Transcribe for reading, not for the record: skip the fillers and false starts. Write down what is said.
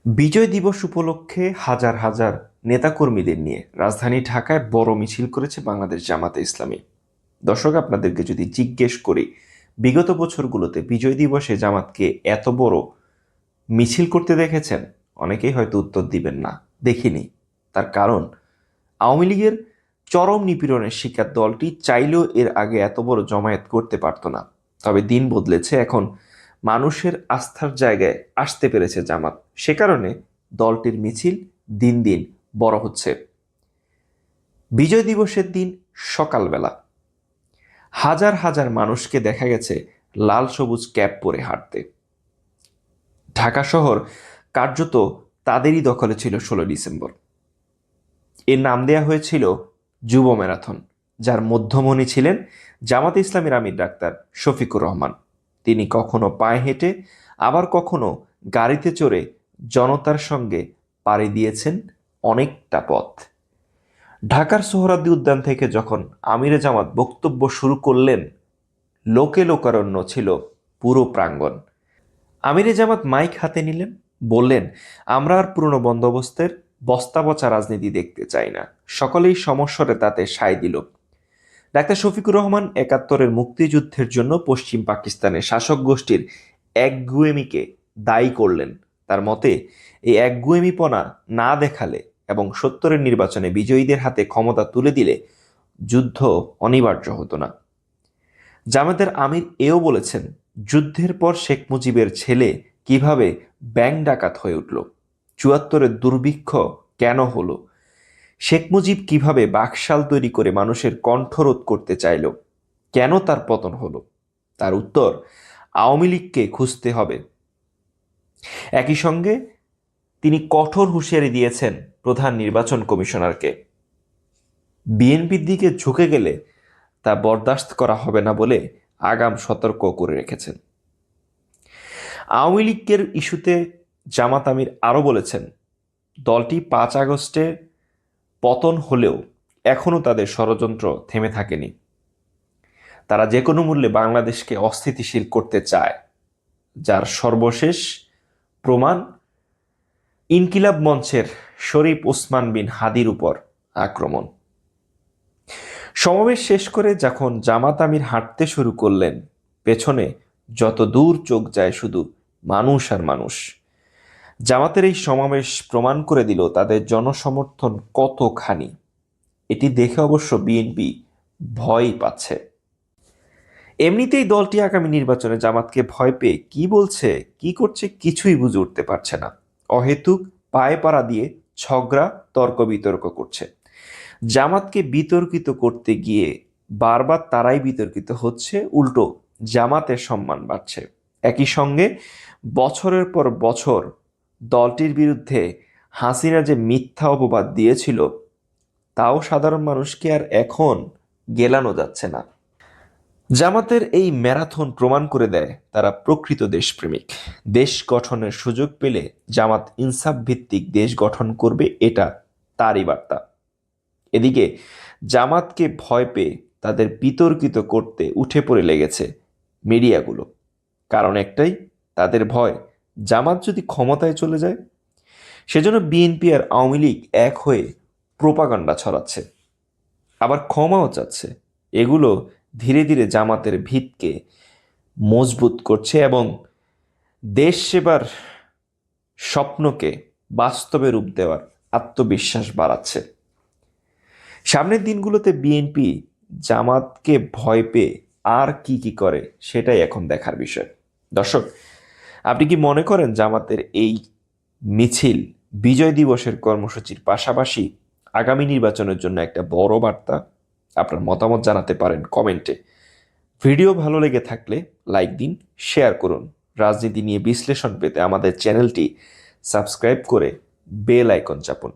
বিজয় দিবস উপলক্ষে হাজার হাজার নেতাকর্মীদের নিয়ে রাজধানী ঢাকায় বড় মিছিল করেছে বাংলাদেশ জামাতে ইসলামী। দর্শক, আপনাদেরকে যদি জিজ্ঞেস করি বিগত বছরগুলোতে বিজয় দিবসে জামাতকে এত বড় মিছিল করতে দেখেছেন, অনেকেই হয়তো উত্তর দিবেন না, দেখিনি। তার কারণ, আওয়ামী লীগের চরম নিপীড়নের শিকার দলটি চাইলেও এর আগে এত বড় জমায়েত করতে পারত না। তবে দিন বদলেছে, এখন মানুষের আস্থার জায়গায় আসতে পেরেছে জামাত। সে কারণে দলটির মিছিল দিন দিন বড় হচ্ছে। বিজয় দিবসের দিন সকালবেলা হাজার হাজার মানুষকে দেখা গেছে লাল সবুজ ক্যাপ পরে হাঁটতে। ঢাকা শহর কার্যত তাদেরই দখলে ছিল 16 ডিসেম্বর। এর নাম দেয়া হয়েছিল যুব ম্যারাথন, যার মধ্যমণি ছিলেন জামাতে ইসলামীর আমির ডাক্তার শফিকুর রহমান। তিনি কখনো পায়ে হেঁটে, আবার কখনো গাড়িতে চড়ে জনতার সঙ্গে পাড়ি দিয়েছেন অনেকটা পথ। ঢাকার সোহরাওয়ার্দী উদ্যান থেকে যখন আমিরে জামাত বক্তব্য শুরু করলেন, লোকে লোকারণ্য ছিল পুরো প্রাঙ্গণ। আমিরে জামাত মাইক হাতে নিলেন, বললেন, আমরা আর পুরনো বন্দোবস্তের বস্তাপচা রাজনীতি দেখতে চাই না। সকলেই সমস্বরে তাতে সায় দিল। ডাক্তার শফিকুর রহমান 71-এর মুক্তিযুদ্ধের জন্য পশ্চিম পাকিস্তানের শাসক গোষ্ঠীর একগুঁয়েমিকে দায়ী করলেন। তার মতে, এই একগুঁয়েমিপনা না দেখালে এবং 70-এর নির্বাচনে বিজয়ীদের হাতে ক্ষমতা তুলে দিলে যুদ্ধ অনিবার্য হতো না। জামাতের আমির এও বলেছেন, যুদ্ধের পর শেখ মুজিবের ছেলে কিভাবে ব্যাংক ডাকাত হয়ে উঠল, 74-এর দুর্ভিক্ষ কেন হলো, শেখ মুজিব কিভাবে বাকশাল তৈরি করে মানুষের কণ্ঠরোধ করতে চাইল, কেন তার পতন হলো, তার উত্তর আওয়ামী লীগকে খুঁজতে হবে। একই সঙ্গে তিনি কঠোর হুঁশিয়ারি দিয়েছেন প্রধান নির্বাচন কমিশনারকে, বিএনপির দিকে ঝুঁকে গেলে তা বরদাস্ত করা হবে না বলে আগাম সতর্ক করে রেখেছেন। আওয়ামী লীগের ইস্যুতে জামাত আমির আরও বলেছেন, দলটি 5 আগস্টে পতন হলেও এখনও তাদের ষড়যন্ত্র থেমে থাকেনি। তারা যে কোনো মূল্যে বাংলাদেশকে অস্থিতিশীল করতে চায়, যার সর্বশেষ প্রমাণ ইনকিলাব মঞ্চের শরীফ ওসমান বিন হাদির উপর আক্রমণ। সমাবেশ শেষ করে যখন জামাত আমির হাঁটতে শুরু করলেন, পেছনে যত দূর চোখ যায় শুধু মানুষ আর মানুষ। জামাতের এই সমাবেশ প্রমাণ করে দিল তাদের জনসমর্থন কতখানি। এটি দেখে অবশ্য বিএনপি ভয় পাচ্ছে। এমনিতেই দলটি আগামী নির্বাচনে জামাতকে ভয় পেয়ে কি বলছে, কি করছে কিছুই বুঝে উঠতে পারছে না। অহেতুক পায়ে পাড়া দিয়ে ঝগড়া, তর্ক বিতর্ক করছে। জামাতকে বিতর্কিত করতে গিয়ে বারবার তারাই বিতর্কিত হচ্ছে, উল্টো জামাতের সম্মান বাড়ছে। একই সঙ্গে বছরের পর বছর দলটির বিরুদ্ধে হাসিনা যে মিথ্যা অপবাদ দিয়েছিল, তাও সাধারণ মানুষকে আর এখন গেলানো যাচ্ছে না। জামাতের এই ম্যারাথন প্রমাণ করে দেয় তারা প্রকৃত দেশপ্রেমিক। দেশ গঠনের সুযোগ পেলে জামাত ইনসাফ ভিত্তিক দেশ গঠন করবে, এটা তারই বার্তা। এদিকে জামাতকে ভয় পেয়ে তাদের বিতর্কিত করতে উঠে পড়ে লেগেছে মিডিয়াগুলো। কারণ একটাই, তাদের ভয় জামাত যদি ক্ষমতায় চলে যায়। সেজন্য বিএনপি আর আওয়ামী লীগ এক হয়ে প্রোপাগান্ডা ছড়াচ্ছে, আবার ক্ষমাও চাচ্ছে। এগুলো ধীরে ধীরে জামাতের ভিতকে মজবুত করছে এবং দেশ সেবার স্বপ্নকে বাস্তবে রূপ দেওয়ার আত্মবিশ্বাস বাড়াচ্ছে। সামনের দিনগুলোতে বিএনপি জামাতকে ভয় পেয়ে আর কি কি করে, সেটাই এখন দেখার বিষয়। দর্শক, আপনি কি মনে করেন জামাতের এই মিছিল বিজয় দিবসের কর্মসূচির পাশাপাশি আগামী নির্বাচনের জন্য একটা বড় বার্তা? আপনার মতামত জানাতে পারেন কমেন্টে। ভিডিও ভালো লেগে থাকলে লাইক দিন, শেয়ার করুন। রাজনীতি নিয়ে বিশ্লেষণ পেতে আমাদের চ্যানেলটি সাবস্ক্রাইব করে বেল আইকন চাপুন।